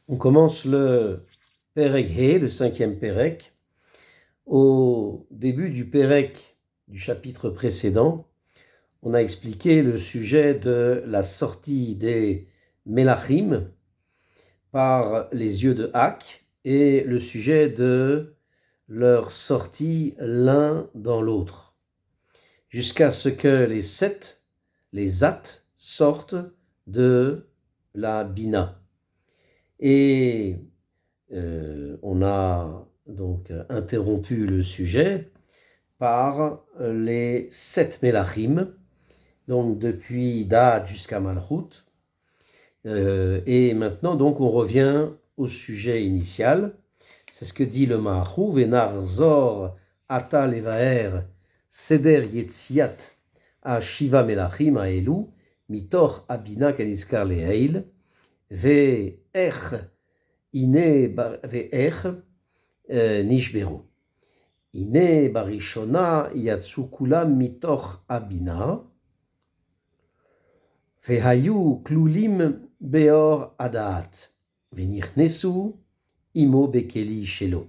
On commence le Perek He, le 5e Perek. Au début du Perek du chapitre précédent, on a expliqué le sujet de la sortie des Melachim par les yeux de Hak et le sujet de leur sortie l'un dans l'autre, jusqu'à ce que les 7, les At, sortent de la Bina. Et on a donc interrompu le sujet par les 7 Melachim, donc depuis Da'at jusqu'à Malchut. Et maintenant, donc, on revient au sujet initial. C'est ce que dit le Maharu, Venar Zor Ata Levaer Seder Yetziat a Shiva Melachim a Elu, Mitor Abina Kaniskar Leheil, Ve'ech Ine Ve'ech Nishberu. Ine barishona yatsu kulam mitoch abina, vehayu klulim beor adaat, venichnesu imo bekeli shelo.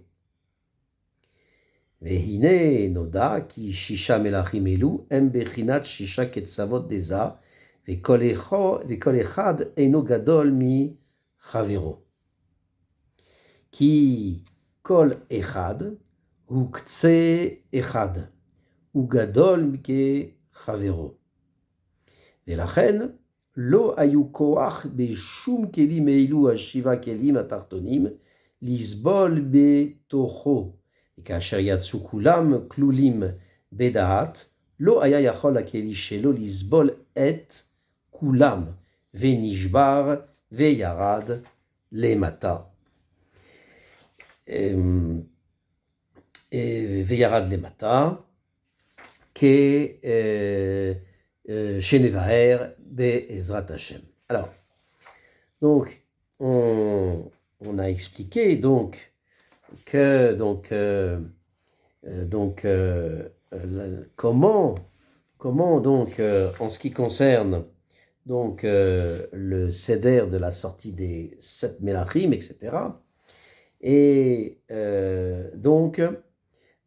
Vehine noda ki shisha melachim elu em bechinat shisha ketzavot deza, vekol echad eno gadol mi chavero. Ki kol echad הוא קצה אחד, הוא גדול כחברו. ולכן לא היו כוח בשום כלים אלו השבעה כלים התחתונים לסבול בתוכו. וכאשר יצאו כולם כלולים בדעת, לא היה יכול הכלי שלו לסבול את כולם, ונשבר וירד למטה. וירד למטה, שנבהר בעזרת השם. Alors, donc, on a expliqué donc que comment donc en ce qui concerne donc le seder de la sortie des 7 Melachim, etc. Et donc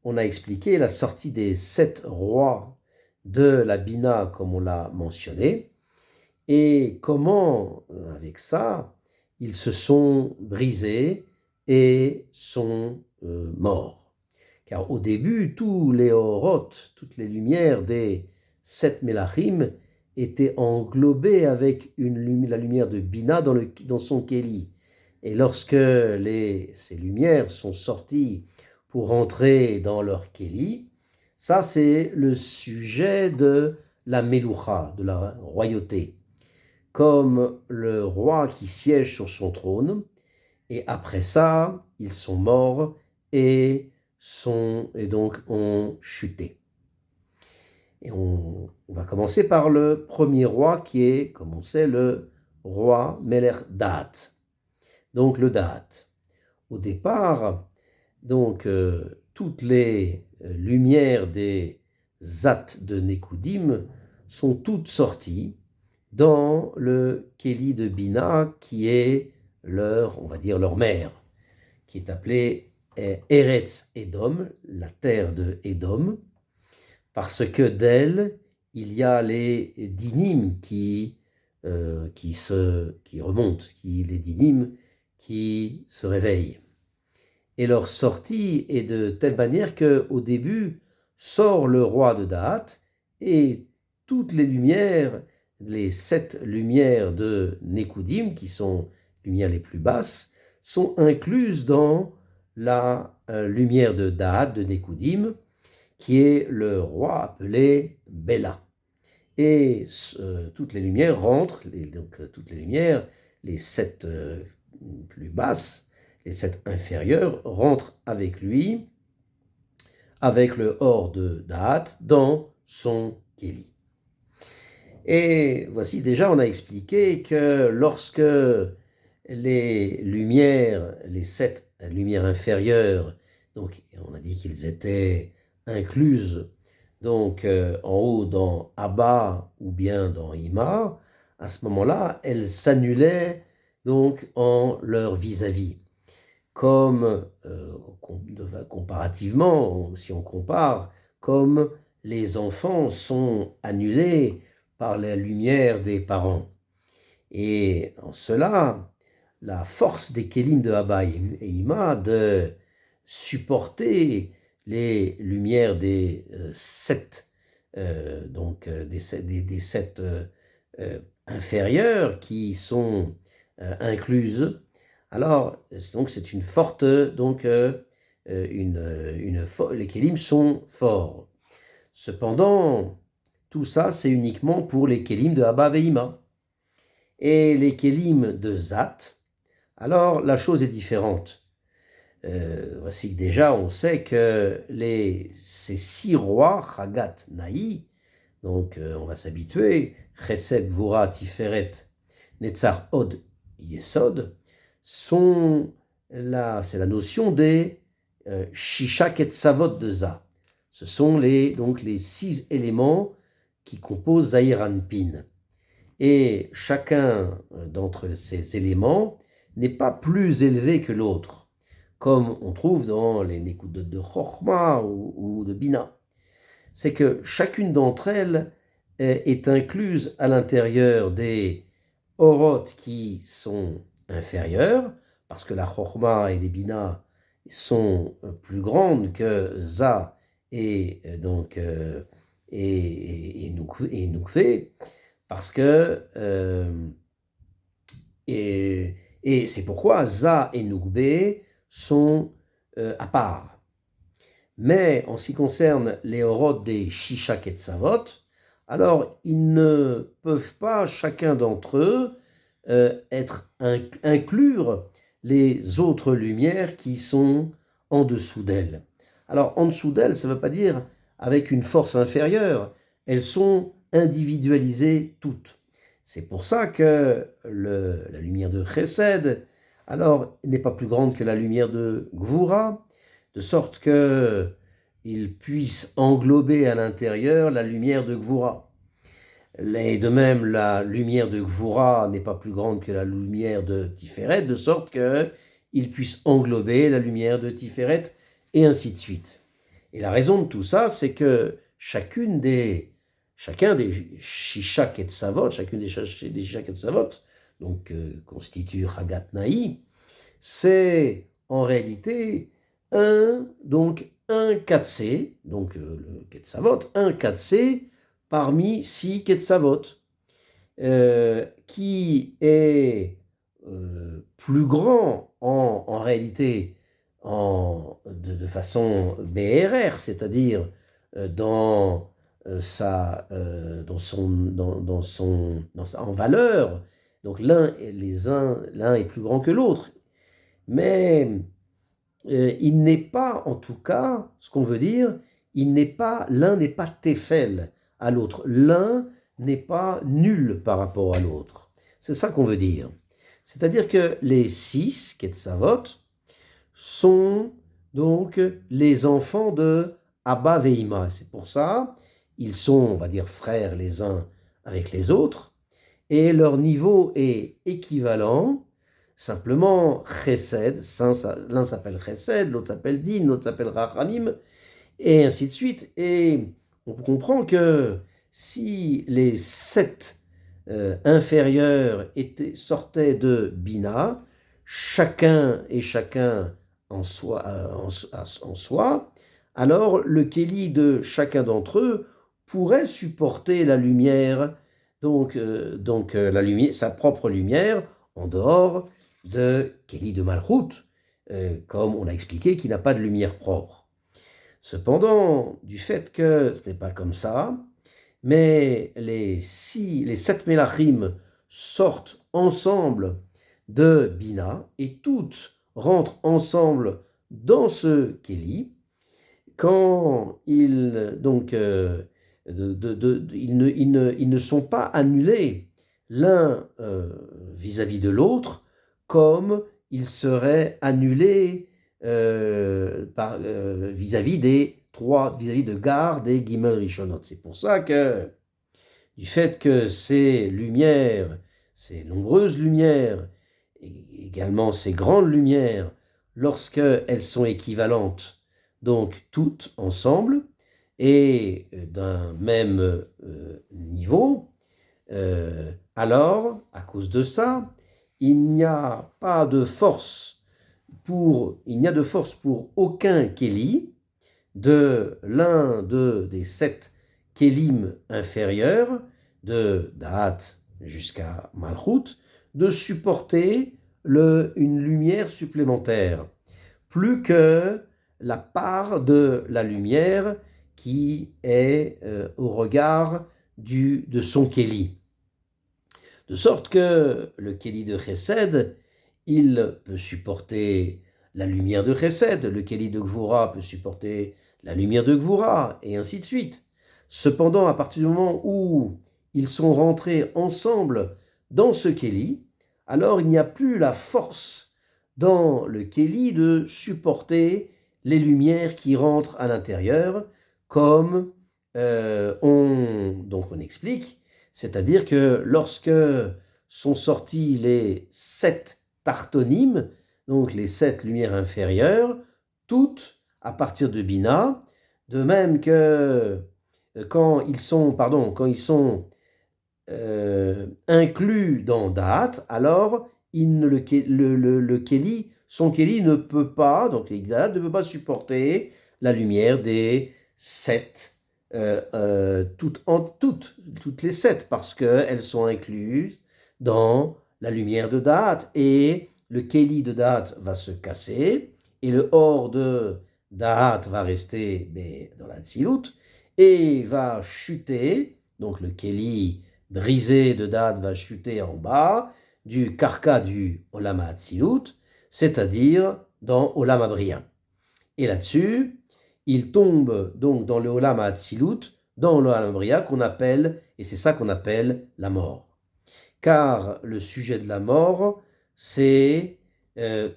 on a expliqué la sortie des 7 rois de la Bina, comme on l'a mentionné, et comment, avec ça, ils se sont brisés et sont morts. Car au début, tous les orotes, toutes les lumières des 7 Melachim étaient englobées avec la lumière de Bina dans son Kéli. Et lorsque ces lumières sont sorties pour entrer dans leur Kéli, ça c'est le sujet de la Meloucha, de la royauté, comme le roi qui siège sur son trône, et après ça, ils sont morts et donc ont chuté. Et on va commencer par le premier roi qui est, comme on sait, le roi Melech Da'at. Donc le Da'at. Au départ, donc toutes les lumières des Zat de Nekudim sont toutes sorties dans le Kéli de Bina qui est on va dire leur mère, qui est appelée Eretz Edom, la terre de Edom, parce que d'elle, il y a les dinim qui remontent, les dinim qui se réveillent. Et leur sortie est de telle manière qu'au début sort le roi de Da'at et toutes les lumières, les 7 lumières de Nekudim, qui sont les lumières les plus basses, sont incluses dans la lumière de Da'at, de Nekudim, qui est le roi appelé Bela. Et toutes les lumières rentrent, toutes les lumières, les 7 plus basses, les 7 inférieurs rentrent avec lui, avec le Or de Da'at, dans son Kéli. Et voici déjà, on a expliqué que lorsque les lumières, les 7 lumières inférieures, donc on a dit qu'ils étaient incluses donc en haut dans Abba ou bien dans Ima, à ce moment-là, elles s'annulaient donc en leur vis-à-vis. Comme, comparativement, si on compare, comme les enfants sont annulés par la lumière des parents. Et en cela, la force des Kélim de Abba et Ima de supporter les lumières des sept, des sept inférieures qui sont incluses. Alors, donc c'est une forte, donc les Kélim sont forts. Cependant, tout ça, c'est uniquement pour les Kélim de Abba et Ima. Et les Kélim de Zat, alors la chose est différente. Voici que déjà on sait que ces 6 rois, Chagat, Naï, donc on va s'habituer, Chesed, Gvura, Tiferet, Netzar, Od, Yesod, c'est la notion des Shisha Ketzavot de Za. Ce sont donc les 6 éléments qui composent Zahir Anpin. Et chacun d'entre ces éléments n'est pas plus élevé que l'autre, comme on trouve dans les Nekudot de Chochma ou de Bina. C'est que chacune d'entre elles est incluse à l'intérieur des Oroth qui sont inférieures, parce que la Chochma et les Bina sont plus grandes que Za et Nukvé, parce que et c'est pourquoi Za et Nukbe sont à part. Mais en ce qui concerne les Oroth des Shisha Ketzavot, alors ils ne peuvent pas, chacun d'entre eux, inclure les autres lumières qui sont en dessous d'elles. Alors en dessous d'elles, ça ne veut pas dire avec une force inférieure, elles sont individualisées toutes. C'est pour ça que la lumière de Chesed, alors, n'est pas plus grande que la lumière de Gvura, de sorte qu'il puisse englober à l'intérieur la lumière de Gvura. Et de même, la lumière de Gvura n'est pas plus grande que la lumière de Tiferet, de sorte qu'il puisse englober la lumière de Tiferet, et ainsi de suite. Et la raison de tout ça, c'est que chacun des Shisha Ketzavot, donc constitue Chagat Naï, c'est en réalité un Katsé, donc le Ketzavot, un Katsé parmi 6 Ketzavot, qui est plus grand en réalité de façon BRR, c'est-à-dire en valeur. Donc l'un est plus grand que l'autre, mais il n'est pas, en tout cas, ce qu'on veut dire, l'un n'est pas téfel à l'autre, l'un n'est pas nul par rapport à l'autre. C'est ça qu'on veut dire. C'est-à-dire que les 6 Ketzavot sont donc les enfants de Abba et Ima. C'est pour ça, ils sont, on va dire, frères les uns avec les autres, et leur niveau est équivalent. Simplement, Chesed, l'un s'appelle Chesed, l'autre s'appelle Din, l'autre s'appelle Rachamim, et ainsi de suite. Et on comprend que si les 7 inférieurs sortaient de Bina, chacun en soi, alors le Kéli de chacun d'entre eux pourrait supporter la lumière, la lumière, sa propre lumière, en dehors de Kéli de Malchut, comme on a expliqué, qui n'a pas de lumière propre. Cependant, du fait que ce n'est pas comme ça, mais les 7 Mélachim sortent ensemble de Bina, et toutes rentrent ensemble dans ce Kéli, quand ils ne sont pas annulés l'un vis-à-vis de l'autre, comme ils seraient annulés vis-à-vis de Gar, des Gimel Rishonot. C'est pour ça que, du fait que ces nombreuses lumières, également ces grandes lumières, lorsqu'elles sont équivalentes, donc toutes ensemble, et d'un même niveau, alors, à cause de ça, il n'y a de force pour aucun Kéli de l'un des 7 Kélim inférieurs, de Da'at jusqu'à Malchut, de supporter une lumière supplémentaire, plus que la part de la lumière qui est au regard de son Kéli. De sorte que le Kéli de Chesed, il peut supporter la lumière de Chesed, le Kéli de Gvura peut supporter la lumière de Gvura, et ainsi de suite. Cependant, à partir du moment où ils sont rentrés ensemble dans ce Kéli, alors il n'y a plus la force dans le Kéli de supporter les lumières qui rentrent à l'intérieur, comme on explique, c'est-à-dire que lorsque sont sortis les 7 tartonymes, donc les 7 lumières inférieures, toutes à partir de Bina, de même que quand ils sont inclus dans Da'at, alors le Kéli, son Kéli ne peut pas, donc les Da'at ne peut pas supporter la lumière des 7 toutes les 7, parce qu'elles sont incluses dans la lumière de Da'at, et le Kéli de Da'at va se casser, et le Or de Da'at va rester dans la Tzilut, et va chuter, donc le Kéli brisé de Da'at va chuter en bas du Karka du Olam HaTzilut, c'est-à-dire dans Olam HaBriya. Et là-dessus, il tombe donc dans le Olam HaTzilut, dans le Olam HaBriya, qu'on appelle, et c'est ça qu'on appelle la mort. Car le sujet de la mort, c'est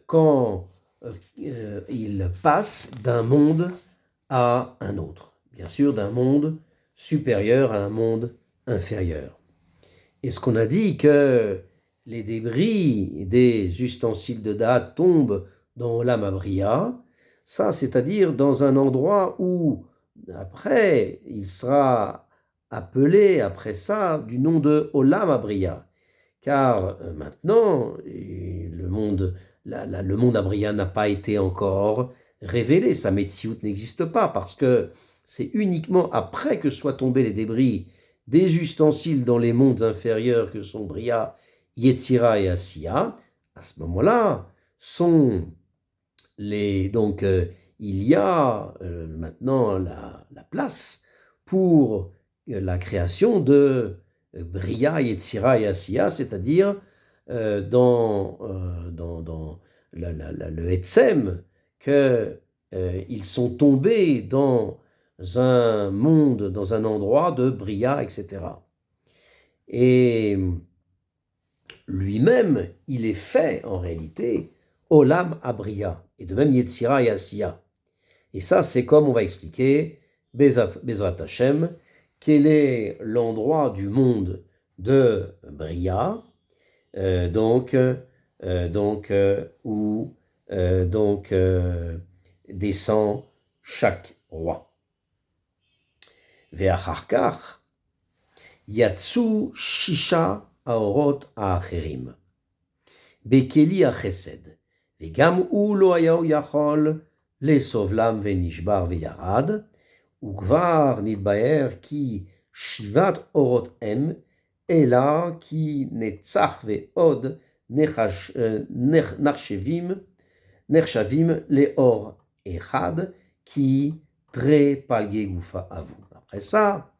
quand il passe d'un monde à un autre. Bien sûr, d'un monde supérieur à un monde inférieur. Et ce qu'on a dit que les débris des ustensiles de Da'at tombent dans Olam HaBriya, ça, c'est-à-dire dans un endroit où, après, il sera appelé, après ça, du nom de Olam HaBriya. Car maintenant, le monde Abriya n'a pas été encore révélé, sa Metsiout n'existe pas, parce que c'est uniquement après que soient tombés les débris des ustensiles dans les mondes inférieurs que sont Bria, Yetzira et Asiya, à ce moment-là, il y a maintenant la place pour la création de Bria, Yetzira et Asiya, c'est-à-dire dans le Etzem, qu'ils sont tombés dans un monde, dans un endroit de Bria, etc. Et lui-même, il est fait en réalité Olam HaBriya, et de même Yetzira et Asiya. Et ça, c'est comme on va expliquer, Bezrat Hashem, quel est l'endroit du monde de Bria, où descend chaque roi. Ve'acharkach yatsu shisha haorot ha'acherim bekeli hachesed vegam hu lo haya yachol lesovlam ve'nishbar ve'yarad וכבר נתבהר כי 7 אורות הם, אלא כי נצח ועוד נחשבים לאור אחד, כי très palgé goufa à vous. Après ça,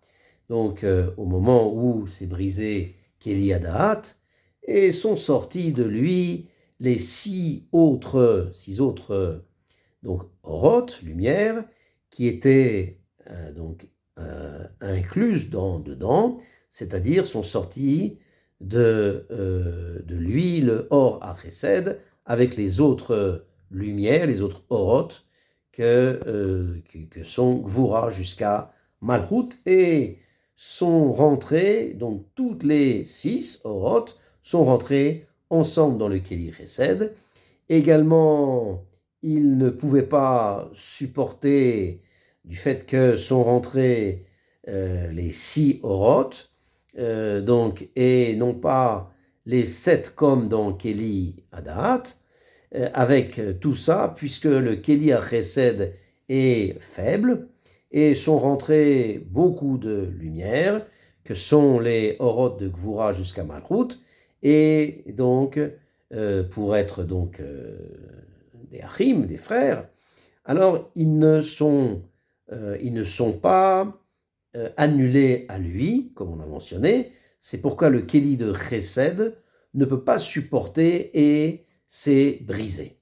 donc au moment où s'est brisé Kéli Da'at, et sont sortis de lui les 6 autres donc orot, lumière, qui étaient incluses dedans, c'est-à-dire sont sortis de lui le Or HaChesed avec les autres lumières, les autres orot que sont Gvura jusqu'à Malchut, et sont rentrés, donc toutes les 6 orot sont rentrés ensemble dans le Kéli Chesed. Également, il ne pouvait pas supporter du fait que sont rentrés les 6 orotes, donc, et non pas les 7 comme dans Kéli Adaat, avec tout ça, puisque le Kéli Chesed est faible, et sont rentrés beaucoup de lumière, que sont les orotes de Gvura jusqu'à Malchut, et donc, pour être donc des achim, des frères, alors ils ne sont pas annulés à lui, comme on a mentionné. C'est pourquoi le Kéli de Chesed ne peut pas supporter et c'est brisé.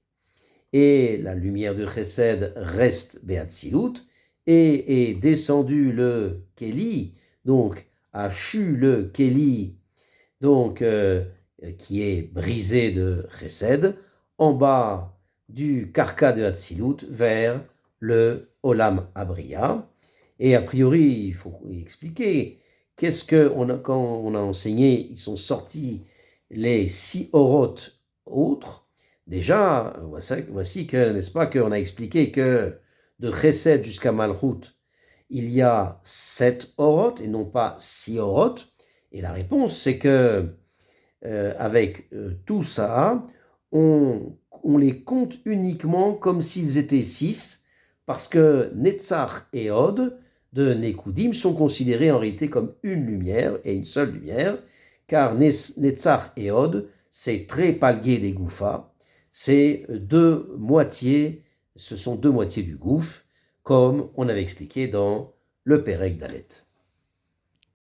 Et la lumière de Chesed reste Beatzilut, et est descendu le Kéli, donc a chu le Kéli, donc qui est brisé de Chesed, en bas du Karka de Hatzilut vers le Olam Abriya. Et a priori, il faut expliquer qu'est-ce que quand on a enseigné, ils sont sortis les 6 orotes autres. Déjà, voici que, n'est-ce pas, qu'on a expliqué que de Chesed jusqu'à Malchut, il y a 7 orotes et non pas 6 orotes. Et la réponse, c'est que avec tout ça, on les compte uniquement comme s'ils étaient 6, parce que Netzach et Od de Nekudim sont considérés en réalité comme une lumière et une seule lumière, car Netzach et Od, c'est très palgué des Goufa, c'est deux moitiés, ce sont deux moitiés du Gouf, comme on avait expliqué dans le Pérec d'Alet.